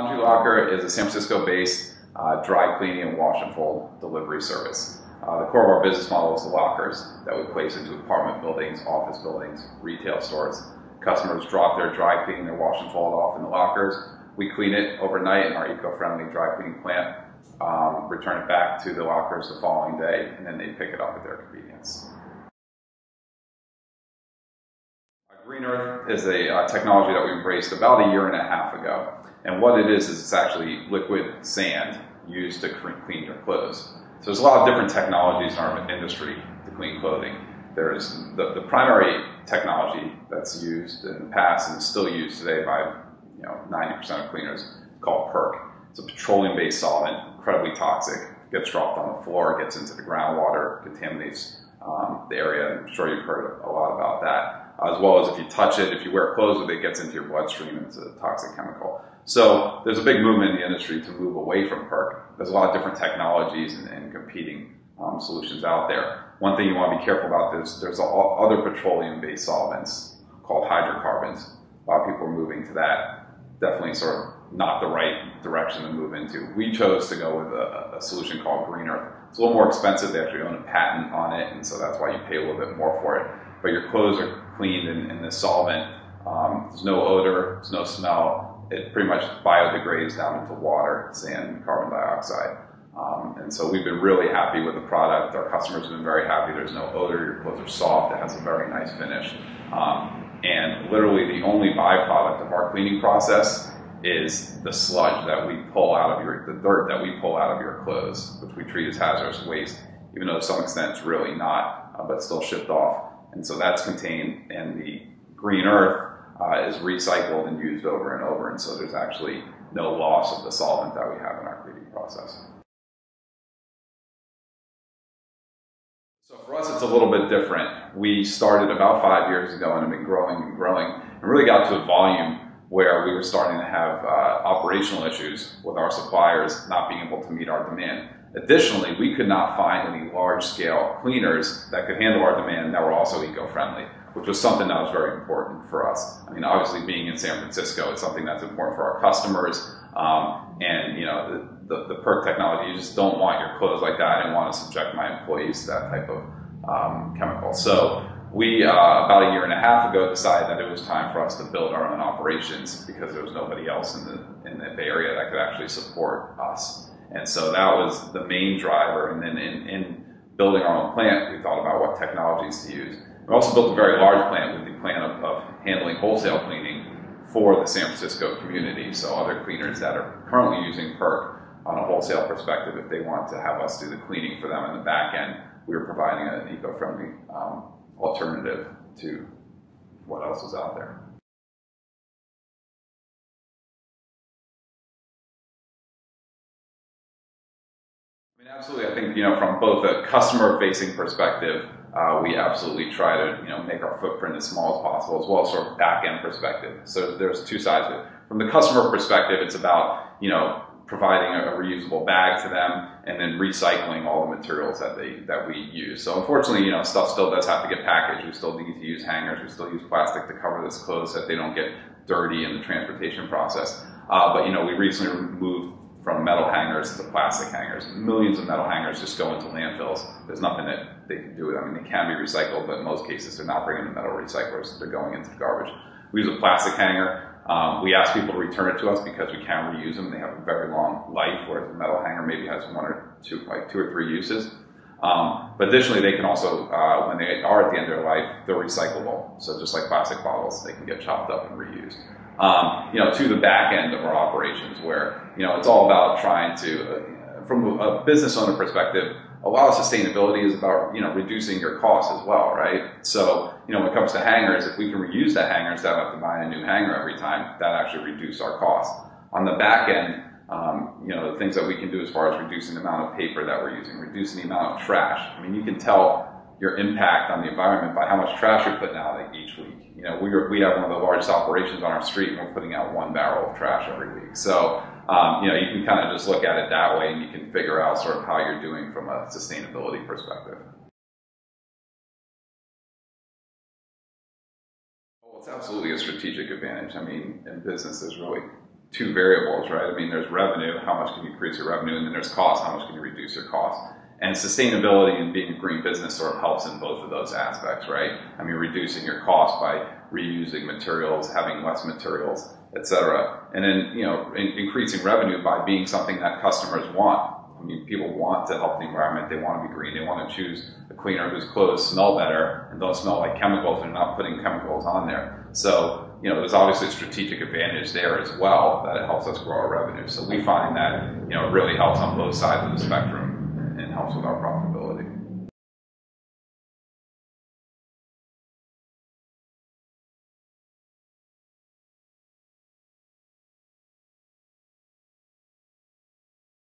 Laundry Locker is a San Francisco-based dry cleaning and wash and fold delivery service. The core of our business model is the lockers that we place into apartment buildings, office buildings, retail stores. Customers drop their dry cleaning, their wash and fold off in the lockers. We clean it overnight in our eco-friendly dry cleaning plant, return it back to the lockers the following day, and then they pick it up at their convenience. Green Earth is a technology that we embraced about 1.5 years ago. And what it is it's actually liquid sand used to clean your clothes. So there's a lot of different technologies in our industry to clean clothing. There's the primary technology that's used in the past and still used today by 90% of cleaners called PERC. It's a petroleum-based solvent, incredibly toxic, gets dropped on the floor, gets into the groundwater, contaminates the area. I'm sure you've heard a lot about that. As well as if you touch it, if you wear clothes with it, it gets into your bloodstream and it's a toxic chemical. So there's a big movement in the industry to move away from PERC. There's a lot of different technologies and competing solutions out there. One thing you want to be careful about is there's other petroleum-based solvents called hydrocarbons. A lot of people are moving to that. Definitely sort of not the right direction to move into. We chose to go with a solution called Green Earth. It's a little more expensive. They actually own a patent on it, and so that's why you pay a little bit more for it. But your clothes are cleaned in this solvent. There's no odor, there's no smell. It pretty much biodegrades down into water, sand, carbon dioxide. And so we've been really happy with the product. Our customers have been very happy. There's no odor, your clothes are soft, it has a very nice finish. And literally the only byproduct of our cleaning process is the sludge that we pull out of the dirt that we pull out of your clothes, which we treat as hazardous waste, even though to some extent it's really not, but still shipped off. And so that's contained in the Green Earth is recycled and used over and over. And so there's actually no loss of the solvent that we have in our cleaning process. So for us, it's a little bit different. We started about 5 years ago and have been growing and growing and really got to a volume where we were starting to have operational issues with our suppliers not being able to meet our demand. Additionally, we could not find any large-scale cleaners that could handle our demand that were also eco-friendly, which was something that was very important for us. I mean, obviously being in San Francisco, it's something that's important for our customers. And the PERC technology, you just don't want your clothes like that. I didn't want to subject my employees to that type of chemical. So we, about 1.5 years ago, decided that it was time for us to build our own operations because there was nobody else in the Bay Area that could actually support us. And so that was the main driver. And then in building our own plant, we thought about what technologies to use. We also built a very large plant with the plan of handling wholesale cleaning for the San Francisco community. So other cleaners that are currently using PERC on a wholesale perspective, if they want to have us do the cleaning for them in the back end, we were providing an eco-friendly alternative to what else is out there. I mean, absolutely. I think, from both a customer-facing perspective, we absolutely try to, make our footprint as small as possible, as well as sort of back-end perspective. So there's two sides of it. From the customer perspective, it's about, providing a reusable bag to them and then recycling all the materials that we use. So unfortunately, stuff still does have to get packaged. We still need to use hangers. We still use plastic to cover this clothes so that they don't get dirty in the transportation process. But, we recently moved from metal hangers to plastic hangers. Millions of metal hangers just go into landfills. There's nothing that they can do with them. I mean, they can be recycled, but in most cases they're not bringing the metal recyclers. They're going into the garbage. We use a plastic hanger. We ask people to return it to us because we can reuse them. They have a very long life, whereas a metal hanger maybe has two or three uses. But additionally, they can also, when they are at the end of their life, they're recyclable. So just like plastic bottles, they can get chopped up and reused. To the back end of our operations where, it's all about trying to, from a business owner perspective, a lot of sustainability is about, reducing your costs as well, right? So, when it comes to hangers, if we can reuse the hangers, instead of have to buy a new hanger every time, that actually reduces our costs. On the back end, the things that we can do as far as reducing the amount of paper that we're using, reducing the amount of trash. I mean, you can tell your impact on the environment by how much trash you're putting out each week. We have one of the largest operations on our street, and we're putting out 1 barrel of trash every week. So, you can kind of just look at it that way, and you can figure out sort of how you're doing from a sustainability perspective. Well, it's absolutely a strategic advantage. I mean, in business, there's really two variables, right? I mean, there's revenue, how much can you increase your revenue, and then there's cost, how much can you reduce your cost. And sustainability and being a green business sort of helps in both of those aspects, right? I mean, reducing your cost by reusing materials, having less materials, et cetera. And then, you know, increasing revenue by being something that customers want. I mean, people want to help the environment. They want to be green. They want to choose a cleaner whose clothes smell better and don't smell like chemicals and not putting chemicals on there. So, you know, there's obviously a strategic advantage there as well that it helps us grow our revenue. So we find that, you know, it really helps on both sides of the spectrum and helps with our profitability.